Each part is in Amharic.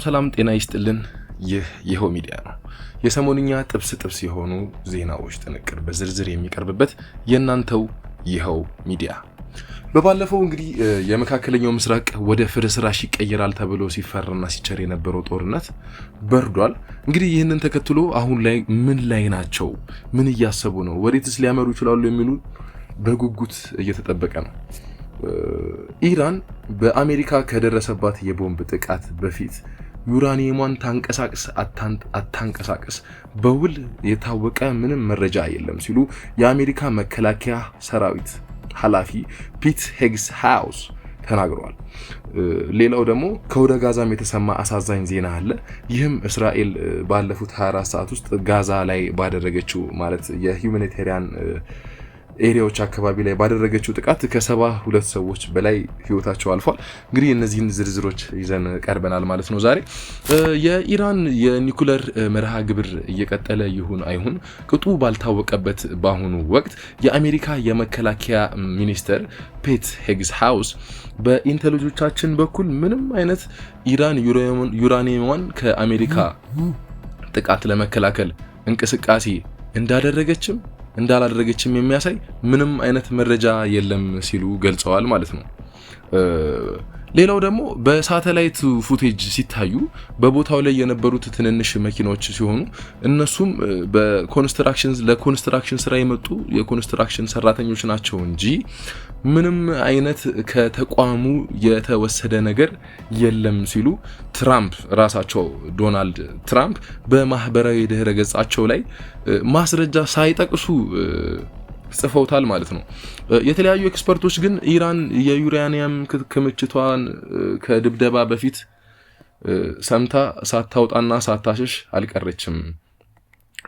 ሰላም ጤና ይስጥልን። ይኸው ሚዲያ ነው። የሰሞንኛ ጥብስ የሆኑ ዜናዎች ጥንቅር በዝርዝር የሚቀርብበት የናንተው ይኸው ሚዲያ። በባለፈው እንግዲህ የመካከለኛው ምስራቅ ወደ ፍርስራሽ ይቀየራል ተብሎ ሲፈራና ሲቸር የነበረው ጦርነት በርዷል። እንግዲህ ይህንን ተከትሎ አሁን ላይ ምን ላይ ናቸው? ምን እያሰቡ ነው? ወዴትስ ሊያመሩ ይችላሉ? የሚሉ በጉጉት እየተጠበቀ ነው። ኢራን በአሜሪካ ከደረሰባት የቦምብ ጥቃት በፊት ዩራኒየሟን ታንቀሳቅስ አታንቀሳቅስ በውል የታወቀ ምንም መረጃ የለም ሲሉ የአሜሪካ መከላከያ ሰራዊት ኃላፊ ፒት ሄግስሃውስ ተናግረዋል። ሌላው ደግሞ ከወደ ጋዛም የተሰማ አሳዛኝ ዜና አለ። ይህም እስራኤል ባለፉት 24 ሰዓት ውስጥ ጋዛ ላይ ባደረገችው ማለት የሁማኒቴሪያን ኤሪያዎች አካባቢ ላይ ባደረገችው ጥቃት ከ72 ሰዎች በላይ ህይወታቸው አልፏል። እንግዲህ እነዚህን ዝርዝሮች ይዘን ቀርበናል ማለት ነው። ዛሬ የኢራን የኒኩለር መርሃ ግብር እየቀጠለ ይሁን አይሁን ቅጡ ባልታወቀበት በአሁኑ ወቅት የአሜሪካ የመከላከያ ሚኒስተር ፒት ሄግስሃውስ በኢንተለጀንሶቻችን በኩል ምንም አይነት ኢራን ዩራኒየሟን ከአሜሪካ ጥቃት ለመከላከል እንቅስቃሴ እንዳላደረገችም የሚያሳይ ምንም አይነት መረጃ የለም ሲሉ ገልጸዋል ማለት ነው። ሌላው ደግሞ በሳተላይት ፉቴጅ ሲታዩ በቦታው ላይ የነበሩት ትንንሽ መኪናዎች ሲሆኑ እነሱም ለኮንስትራክሽን ስራ የመጡ የኮንስትራክሽን ሰራተኞች ናቸው እንጂ ምንም አይነት ከተቋሙ የተወሰደ ነገር የለም ሲሉ ራሳቸው ዶናልድ ትራምፕ በማህበራዊ ድህረ ገጻቸው ላይ ማስረጃ ሳይጠቅሱ ጽፈውታል ማለት ነው። የተለያዩ ኤክስፐርቶች ግን ኢራን የዩራኒየም ክምችቷን ከድብደባ በፊት ሰምታ ሳታውጣና ሳታሸሽ አልቀረችም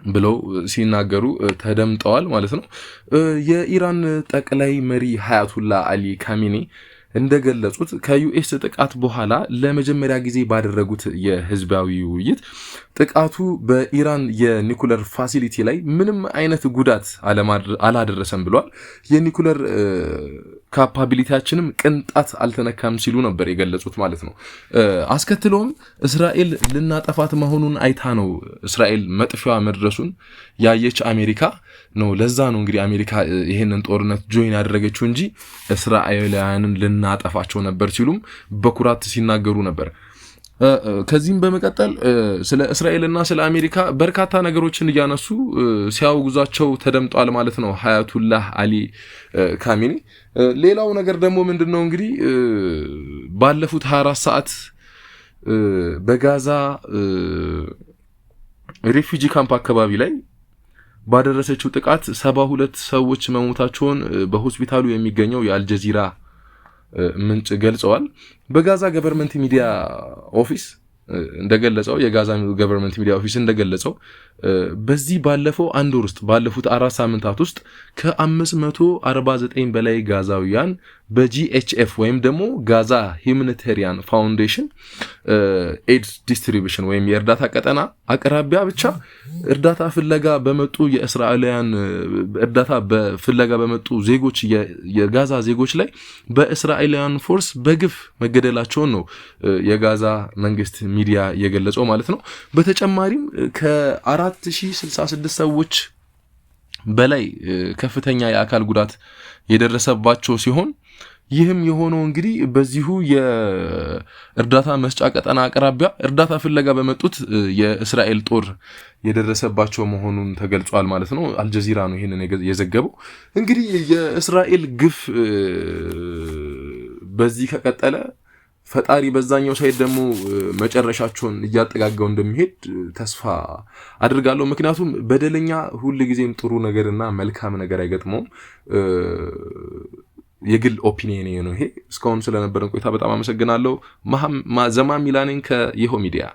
ብለው ሲናገሩ ተደምጠዋል ማለት ነው። የኢራን ጠቅላይ መሪ አያቱላ አሊ ካሚኒ እንደገለጹት ከዩኤስ ጥቃት በኋላ ለመጀመሪያ ጊዜ ባደረጉት የህዝባዊ ውይይት ጥቃቱ በኢራን የኒኩለር ፋሲሊቲ ላይ ምንም አይነት ጉዳት አላደረሰም ብሏል። የኒኩለር ካፓቢሊቲያችንም ቅንጣት አልተነካም ሲሉ ነበር የገለጹት ማለት ነው። አስከትሎም እስራኤል ልናጠፋት መሆኑን አይታ ነው እስራኤል መጥፊያዋ መድረሱን ያየች አሜሪካ ነው። ለዛ ነው እንግዲህ አሜሪካ ይሄንን ጦርነት ጆይን ያደረገችው እንጂ እስራኤላውያንን ልናጠፋቸው ነበር ሲሉም በኩራት ሲናገሩ ነበር። ከዚህም በመቀጠል ስለ እስራኤልና ስለ አሜሪካ በርካታ ነገሮችን እያነሱ ሲያወግዟቸው ተደምጧል ማለት ነው አያቱላህ አሊ ካሚኒ። ሌላው ነገር ደግሞ ምንድነው እንግዲህ ባለፉት 24 ሰዓት በጋዛ ሪፊጂ ካምፕ አካባቢ ላይ ባደረሰችው ጥቃት 72 ሰዎች መሞታቸውን በሆስፒታሉ የሚገኘው የአልጀዚራ ምንጭ ገልጸዋል። በጋዛ ገቨርንመንት ሚዲያ ኦፊስ እንደገለጸው እንደገለጸው በዚህ ባለፈው አንድ ወር ውስጥ ባለፉት 4 ሳምንታት ውስጥ ከ549 በላይ ጋዛውያን በጂኤችኤፍ ወይም ደግሞ ጋዛ ሂውማኒቴሪያን ፋውንዴሽን ኤድስ ዲስትሪቢዩሽን ወይም የእርዳታ ቀጠና አቅራቢያ ብቻ እርዳታ ፍለጋ በመጡ የእስራኤላውያን እርዳታ በፍለጋ በመጡ ዜጎች የጋዛ ዜጎች ላይ በእስራኤላውያን ፎርስ በግፍ መገደላቸውን ነው የጋዛ መንግስት ሚዲያ የገለጸው ማለት ነው። በተጨማሪም ከ4066 ሰዎች በላይ ከፍተኛ የአካል ጉዳት የደረሰባቸው ሲሆን ይህም የሆነው እንግዲህ በዚሁ የእርዳታ መስጫ ቀጠና አቅራቢያ እርዳታ ፍለጋ በመጡት የእስራኤል ጦር የደረሰባቸው መሆኑን ተገልጿል ማለት ነው። አልጀዚራ ነው ይሄንን የዘገበው። እንግዲህ የእስራኤል ግፍ በዚህ ከቀጠለ ፈጣሪ በዛኛው ሳይድ ደግሞ መጨረሻቸውን እያጠጋጋው እንደሚሄድ ተስፋ አድርጋለሁ። ምክንያቱም በደለኛ ሁሉ ጊዜም ጥሩ ነገርና መልካም ነገር አይገጥመውም። የግል ኦፒኒየን ነው ይሄ። እስካሁን ስለነበረን ቆይታ በጣም አመሰግናለሁ። ዘማን ሚላኔን ከይኸው ሚዲያ